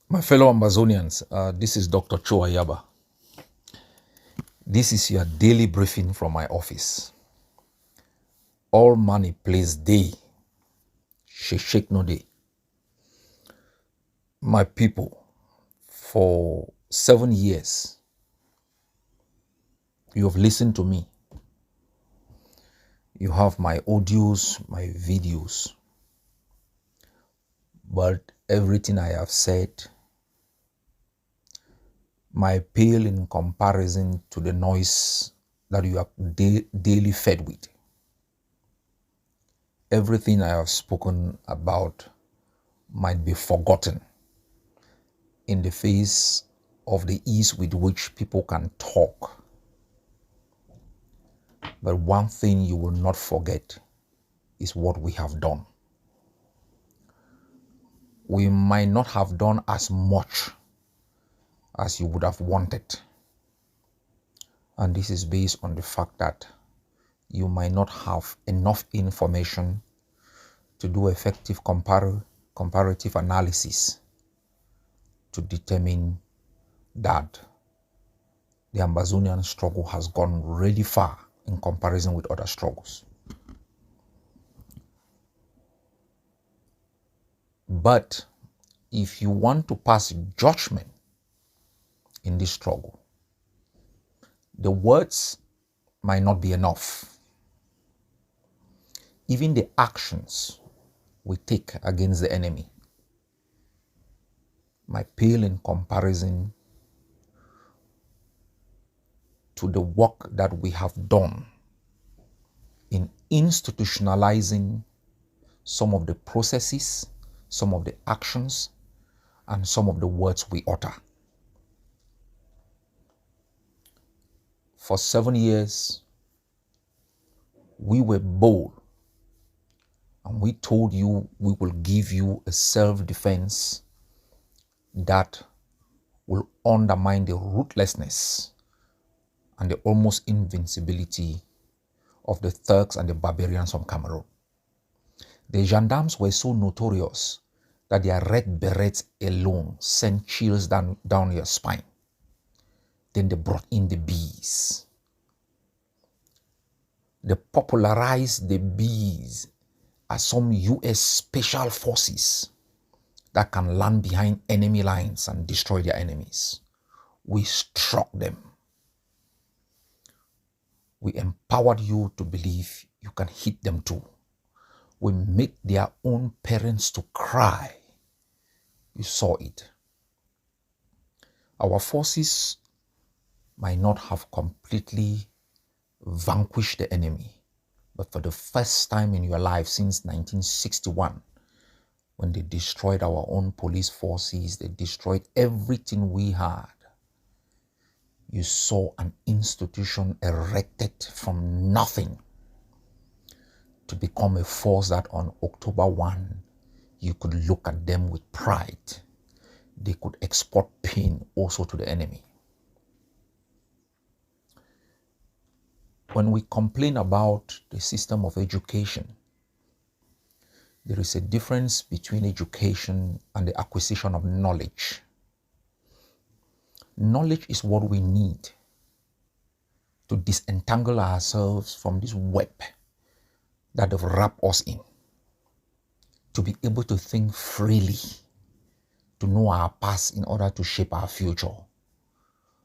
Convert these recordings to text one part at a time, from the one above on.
My fellow Amazonians, this is Dr. Cho Ayaba. This is your daily briefing from my office. All money plays day, shake no day. My people, for 7 years, you have listened to me. You have my audios, my videos. But everything I have said might pale in comparison to the noise that you are daily fed with. Everything I have spoken about might be forgotten in the face of the ease with which people can talk. But one thing you will not forget is what we have done. We might not have done as much as you would have wanted. And this is based on the fact that you might not have enough information to do effective comparative analysis to determine that the Amazonian struggle has gone really far in comparison with other struggles. But if you want to pass judgment in this struggle, the words might not be enough. Even the actions we take against the enemy might pale in comparison to the work that we have done in institutionalizing some of the processes, some of the actions, and some of the words we utter. For 7 years, we were bold and we told you we will give you a self-defense that will undermine the ruthlessness and the almost invincibility of the thugs and the barbarians from Cameroon. The gendarmes were so notorious that their red berets alone sent chills down your spine. Then they brought in the bees. They popularized the bees as some US special forces that can land behind enemy lines and destroy their enemies. We struck them. We empowered you to believe you can hit them too. We made their own parents to cry. You saw it. Our forces might not have completely vanquished the enemy, but for the first time in your life since 1961, when they destroyed our own police forces, they destroyed everything we had, you saw an institution erected from nothing to become a force that on October 1, you could look at them with pride. They could export pain also to the enemy. When we complain about the system of education, there is a difference between education and the acquisition of knowledge. Knowledge is what we need to disentangle ourselves from this web that have wrapped us in, to be able to think freely, to know our past in order to shape our future.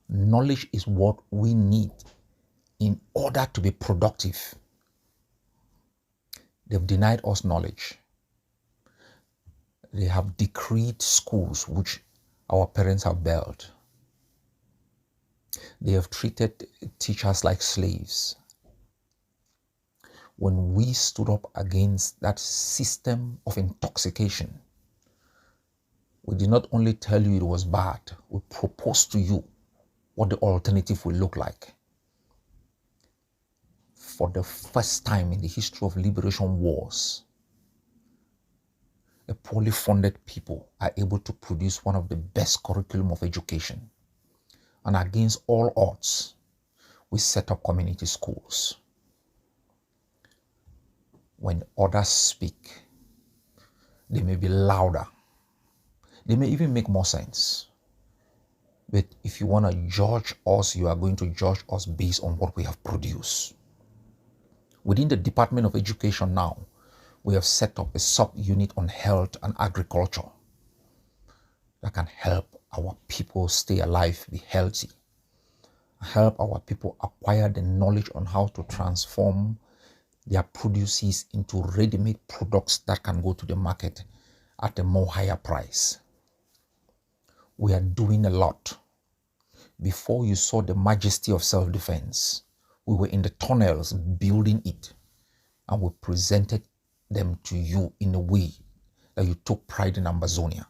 Knowledge is what we need in order to be productive. They've denied us knowledge. They have decreed schools which our parents have built. They have treated teachers like slaves. When we stood up against that system of intoxication, we did not only tell you it was bad, we proposed to you what the alternative will look like. For the first time in the history of liberation wars, a poorly funded people are able to produce one of the best curriculum of education. And against all odds, we set up community schools. When others speak, they may be louder, They may even make more sense. But if you want to judge us, you are going to judge us based on what we have produced. Within the Department of Education now, we have set up a sub-unit on health and agriculture that can help our people stay alive, be healthy, help our people acquire the knowledge on how to transform their produces into ready-made products that can go to the market at a more higher price. We are doing a lot. Before you saw the majesty of self-defense, we were in the tunnels building it, and we presented them to you in a way that you took pride in Amazonia.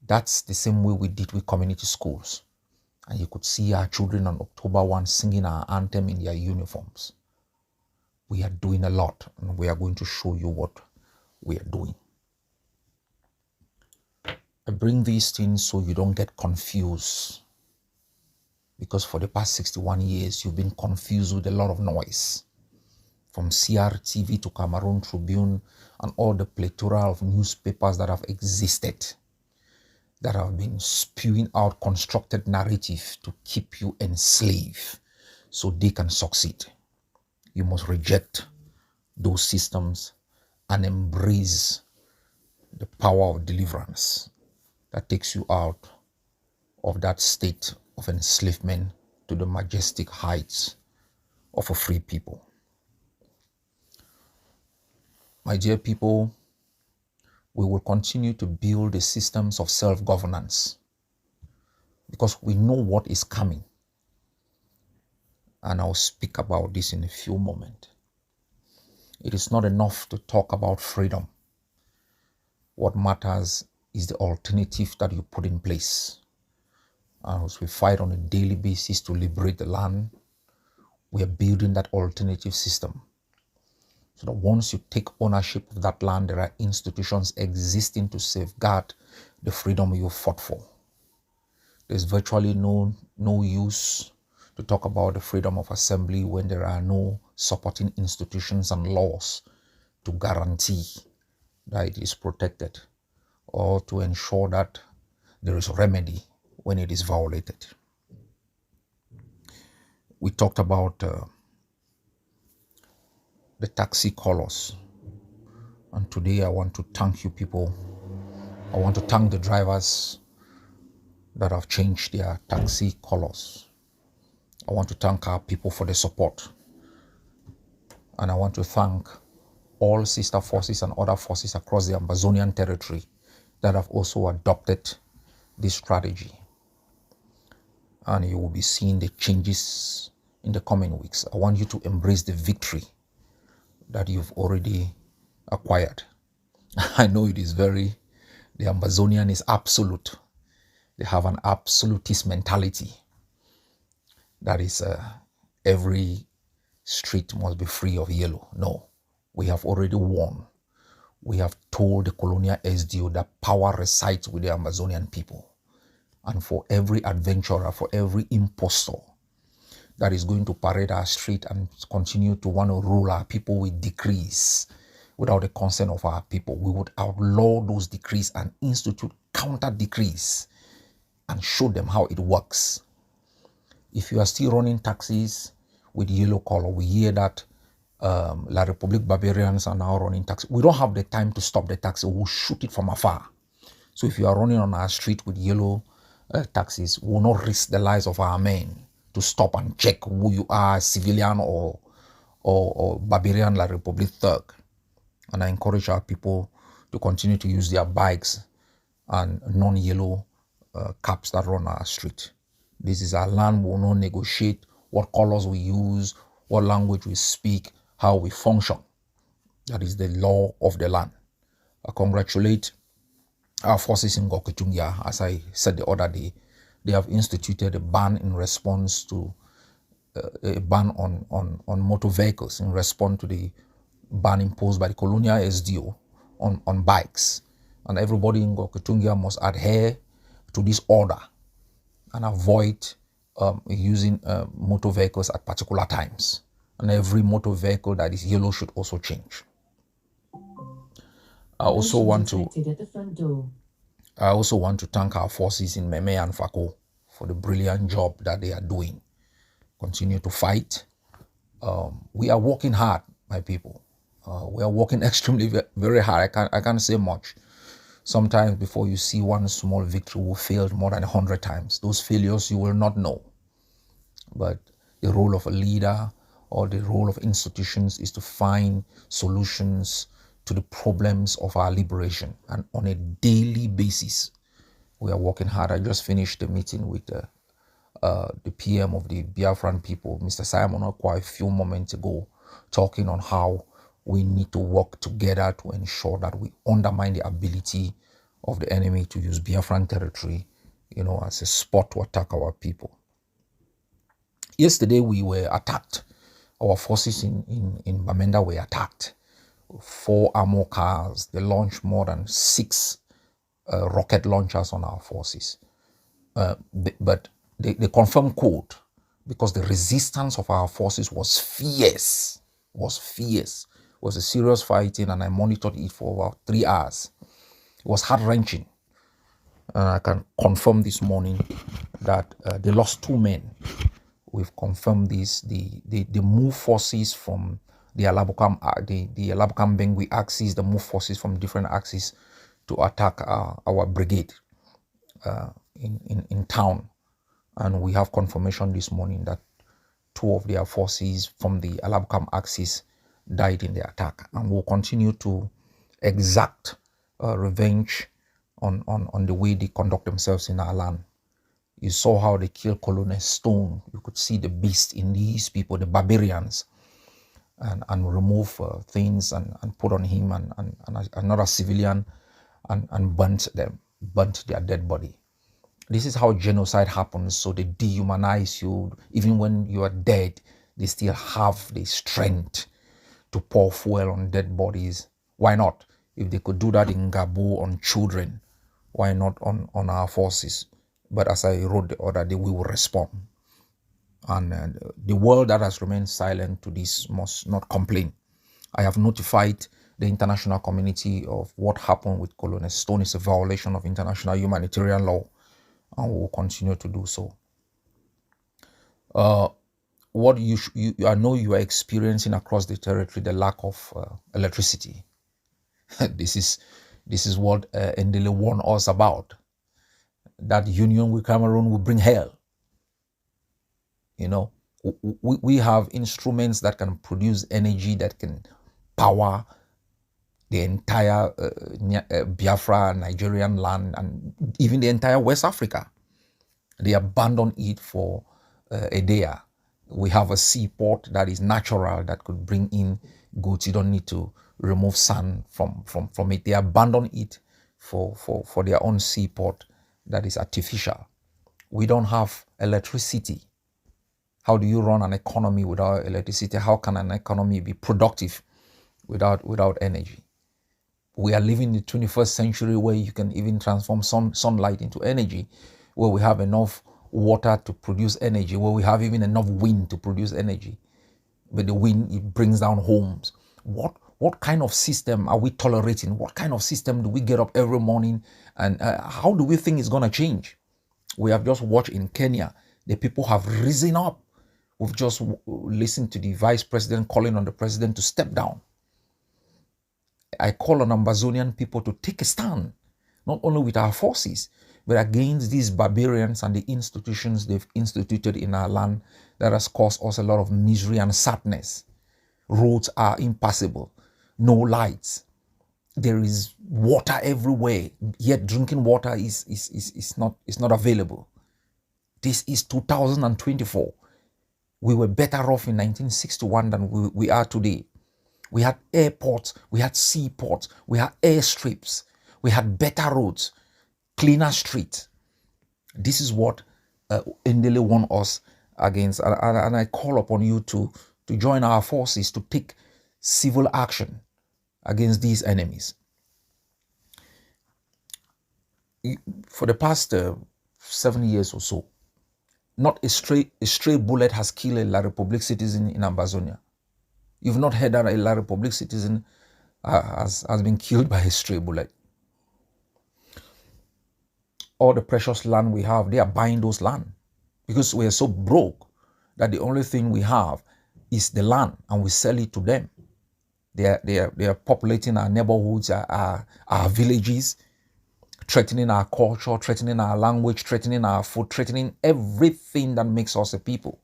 That's the same way we did with community schools. And you could see our children on October 1 singing our anthem in their uniforms. We are doing a lot, and we are going to show you what we are doing. I bring these things so you don't get confused, because for the past 61 years, you've been confused with a lot of noise. From CRTV to Cameroon Tribune and all the plethora of newspapers that have existed, that have been spewing out constructed narrative to keep you enslaved so they can succeed. You must reject those systems and embrace the power of deliverance that takes you out of that state of enslavement to the majestic heights of a free people. My dear people, we will continue to build the systems of self-governance because we know what is coming. And I'll speak about this in a few moments. It is not enough to talk about freedom. What matters is the alternative that you put in place. And as we fight on a daily basis to liberate the land, we are building that alternative system. So that once you take ownership of that land, there are institutions existing to safeguard the freedom you fought for. There's virtually no use to talk about the freedom of assembly when there are no supporting institutions and laws to guarantee that it is protected or to ensure that there is a remedy when it is violated. We talked about the taxi callers, and today I want to thank you people. I want to thank the drivers that have changed their taxi colors. I want to thank our people for the support. And I want to thank all sister forces and other forces across the Amazonian territory that have also adopted this strategy. And you will be seeing the changes in the coming weeks. I want you to embrace the victory that you've already acquired. I know it is the Amazonian is absolute. They have an absolutist mentality. That is, every street must be free of yellow. No, we have already won. We have told the colonial SDO that power resides with the Amazonian people. And for every adventurer, for every impostor that is going to parade our street and continue to want to rule our people with decrees without the consent of our people, we would outlaw those decrees and institute counter decrees and show them how it works. If you are still running taxis with yellow color, we hear that La Republique Barbarians are now running taxis. We don't have the time to stop the taxi. We'll shoot it from afar. So if you are running on our street with yellow taxis, we will not risk the lives of our men to stop and check who you are, civilian or Barbarian La Republique thug. And I encourage our people to continue to use their bikes and non-yellow cabs that run our street. This is our land. We will not negotiate what colors we use, what language we speak, how we function. That is the law of the land. I congratulate our forces in Ngoketungia. As I said the other day, they have instituted a ban in response to a ban on motor vehicles in response to the ban imposed by the colonial SDO on bikes. And everybody in Ngoketungia must adhere to this order and avoid using motor vehicles at particular times. And every motor vehicle that is yellow should also change. I also want to I also want to thank our forces in Meme and Fako for the brilliant job that they are doing. Continue to fight. We are working hard, my people. We are working extremely very hard. I can't say much. Sometimes before you see one small victory, we failed more than 100 times. Those failures you will not know. But the role of a leader or the role of institutions is to find solutions to the problems of our liberation. And on a daily basis, we are working hard. I just finished a meeting with the PM of the Biafran people, Mr. Simon Okwa, a few moments ago, talking on how we need to work together to ensure that we undermine the ability of the enemy to use Biafran territory, as a spot to attack our people. Yesterday we were attacked. Our forces in Bamenda were attacked. 4 armor cars. They launched more than 6 rocket launchers on our forces. But they confirmed code because the resistance of our forces was fierce. It was a serious fighting, and I monitored it for about 3 hours. It was heart-wrenching. And I can confirm this morning that they lost 2 men. We've confirmed this. The move forces from the Alabukam Bengui axis, the move forces from different axes to attack our brigade in town. And we have confirmation this morning that 2 of their forces from the Alabukam axis died in the attack. And we'll continue to exact revenge on the way they conduct themselves in our land. You saw how they killed Colonel Stone. You could see the beast in these people, the barbarians, and remove things and put on him and another civilian and burnt their dead body. This is how genocide happens. So they dehumanize you. Even when you are dead, they still have the strength to pour fuel on dead bodies. Why not? If they could do that in Gabo on children, why not on our forces? But as I wrote the other day, we will respond. And the world that has remained silent to this must not complain. I have notified the international community of what happened with Colonel Stone. Is a violation of international humanitarian law, and we will continue to do so. What I know you are experiencing across the territory, the lack of electricity. This is what Ndele warned us about. That union with Cameroon will bring hell. We have instruments that can produce energy that can power the entire Biafra, Nigerian land, and even the entire West Africa. They abandoned it for Edea. We have a seaport that is natural that could bring in goods. You don't need to remove sand from it. They abandoned it for their own seaport that is artificial. We don't have electricity. How do you run an economy without electricity? How can an economy be productive without energy? We are living in the 21st century where you can even transform sunlight into energy, where we have enough water to produce energy, where we have even enough wind to produce energy. But the wind, it brings down homes. What kind of system are we tolerating? What kind of system do we get up every morning? And how do we think it's going to change? We have just watched in Kenya, the people have risen up. We've just listened to the vice president calling on the president to step down. I call on Ambazonian people to take a stand, not only with our forces, but against these barbarians and the institutions they've instituted in our land that has caused us a lot of misery and sadness. Roads are impassable, no lights. There is water everywhere, yet drinking water is not available. This is 2024. We were better off in 1961 than we are today. We had airports, we had seaports, we had airstrips, we had better roads, cleaner streets. This is what Ndele warned us against. And I call upon you to join our forces to take civil action against these enemies. For the past 7 years or so, not a stray bullet has killed a La Republique citizen in Ambazonia. You've not heard that a La Republique citizen has been killed by a stray bullet. all the precious land we have, they are buying those land because we are so broke that the only thing we have is the land and we sell it to them. They are populating our neighborhoods, our villages, threatening our culture, threatening our language, threatening our food, threatening everything that makes us a people.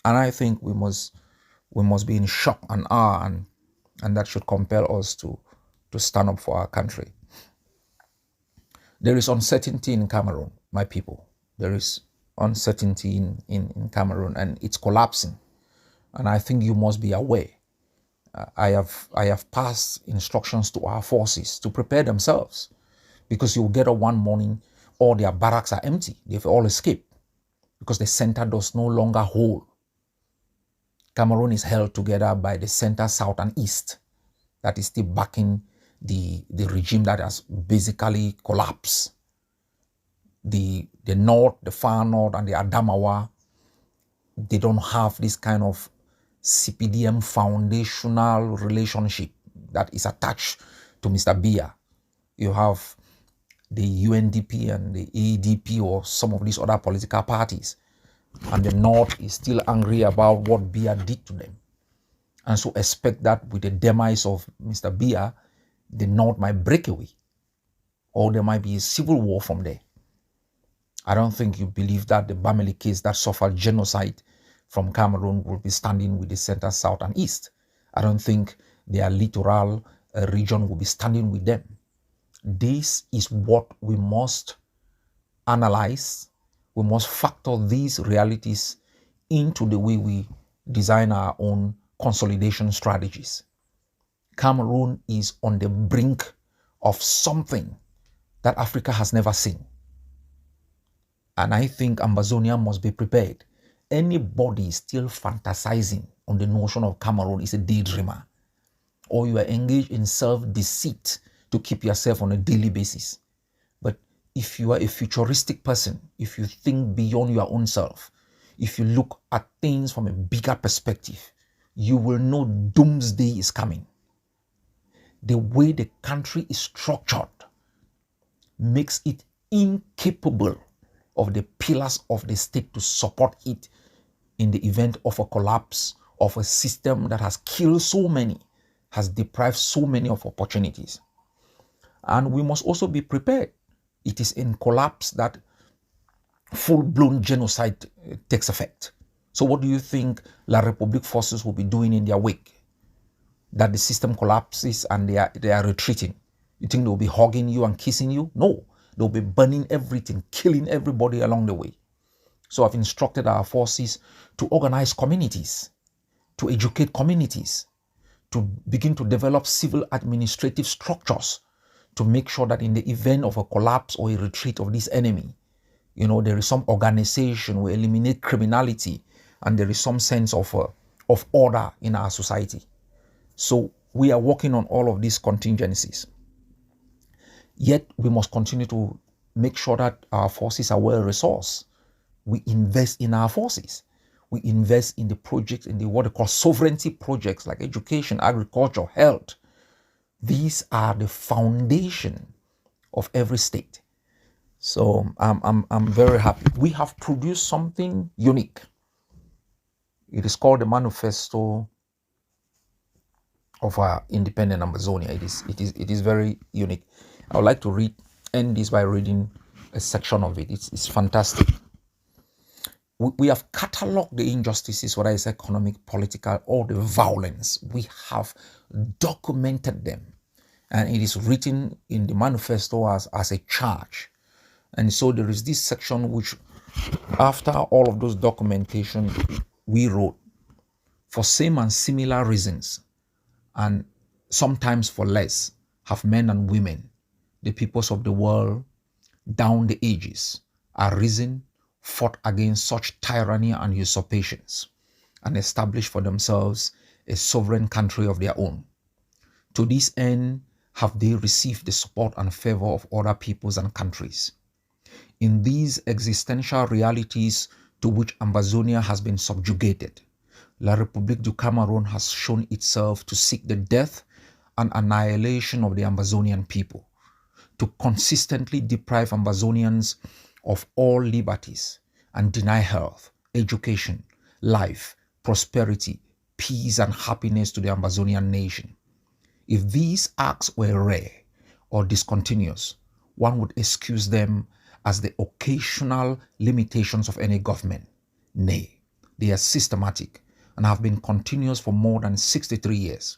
And I think we must be in shock and awe, and that should compel us to stand up for our country. There is uncertainty in Cameroon, my people. There is uncertainty in Cameroon, and it's collapsing. And I think you must be aware. I have passed instructions to our forces to prepare themselves, because you'll get up one morning, all their barracks are empty. They've all escaped because the center does no longer hold. Cameroon is held together by the center, south, and east that is still backing the regime that has basically collapsed. The north, the far north, and the Adamawa, they don't have this kind of CPDM foundational relationship that is attached to Mr. Biya. You have the UNDP and the ADP or some of these other political parties, and the north is still angry about what Biya did to them. And so expect that with the demise of Mr. Biya, the north might break away, or there might be a civil war from there. I don't think you believe that the Bameli case that suffered genocide from Cameroon will be standing with the center, south, and east. I don't think their littoral region will be standing with them. This is what we must analyze. We must factor these realities into the way we design our own consolidation strategies. Cameroon is on the brink of something that Africa has never seen. And I think Ambazonia must be prepared. Anybody still fantasizing on the notion of Cameroon is a daydreamer, or you are engaged in self-deceit to keep yourself on a daily basis. But if you are a futuristic person, if you think beyond your own self, if you look at things from a bigger perspective, you will know doomsday is coming. The way the country is structured makes it incapable of the pillars of the state to support it in the event of a collapse of a system that has killed so many, has deprived so many of opportunities. And we must also be prepared. It is in collapse that full-blown genocide takes effect. So what do you think La République forces will be doing in their wake? That the system collapses and they are retreating. You think they'll be hugging you and kissing you? No, they'll be burning everything, killing everybody along the way. So I've instructed our forces to organize communities, to educate communities, to begin to develop civil administrative structures to make sure that in the event of a collapse or a retreat of this enemy, there is some organization, we eliminate criminality, and there is some sense of order in our society. So we are working on all of these contingencies. Yet we must continue to make sure that our forces are well resourced. We invest in our forces. We invest in the projects, in the what they call sovereignty projects like education, agriculture, health. These are the foundation of every state. So I'm very happy. We have produced something unique. It is called the Manifesto of our independent Amazonia. It is very unique. I would like to end this by reading a section of it. It's fantastic. We have cataloged the injustices, whether it's economic, political, or the violence. We have documented them. And it is written in the manifesto as a charge. And so there is this section which, after all of those documentation, we wrote, for same and similar reasons, and sometimes for less, have men and women, the peoples of the world, down the ages, arisen, fought against such tyranny and usurpations, and established for themselves a sovereign country of their own. To this end have they received the support and favor of other peoples and countries. In these existential realities to which Ambazonia has been subjugated, La République du Cameroon has shown itself to seek the death and annihilation of the Ambazonian people, to consistently deprive Ambazonians of all liberties and deny health, education, life, prosperity, peace, and happiness to the Ambazonian nation. If these acts were rare or discontinuous, one would excuse them as the occasional limitations of any government. Nay, they are systematic and have been continuous for more than 63 years.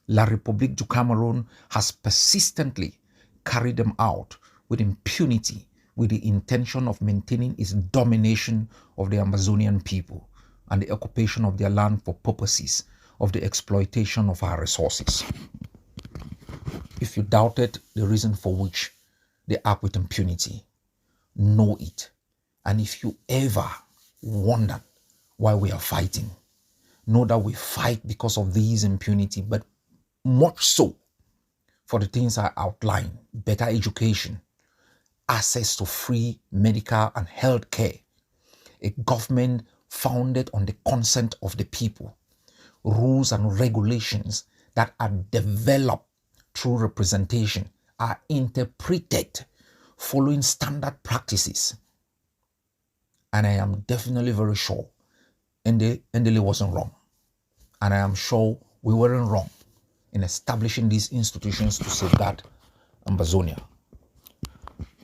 La République du Cameroon has persistently carried them out with impunity with the intention of maintaining its domination of the Amazonian people and the occupation of their land for purposes of the exploitation of our resources. If you doubted the reason for which they act with impunity, know it. And if you ever wondered why we are fighting, know that we fight because of these impunity, but much so for the things I outlined: better education, access to free medical and health care, a government founded on the consent of the people, rules and regulations that are developed through representation, are interpreted following standard practices. And I am definitely very sure Ndele wasn't wrong. And I am sure we weren't wrong in establishing these institutions to safeguard Ambazonia.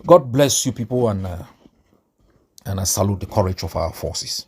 God bless you people, and I salute the courage of our forces.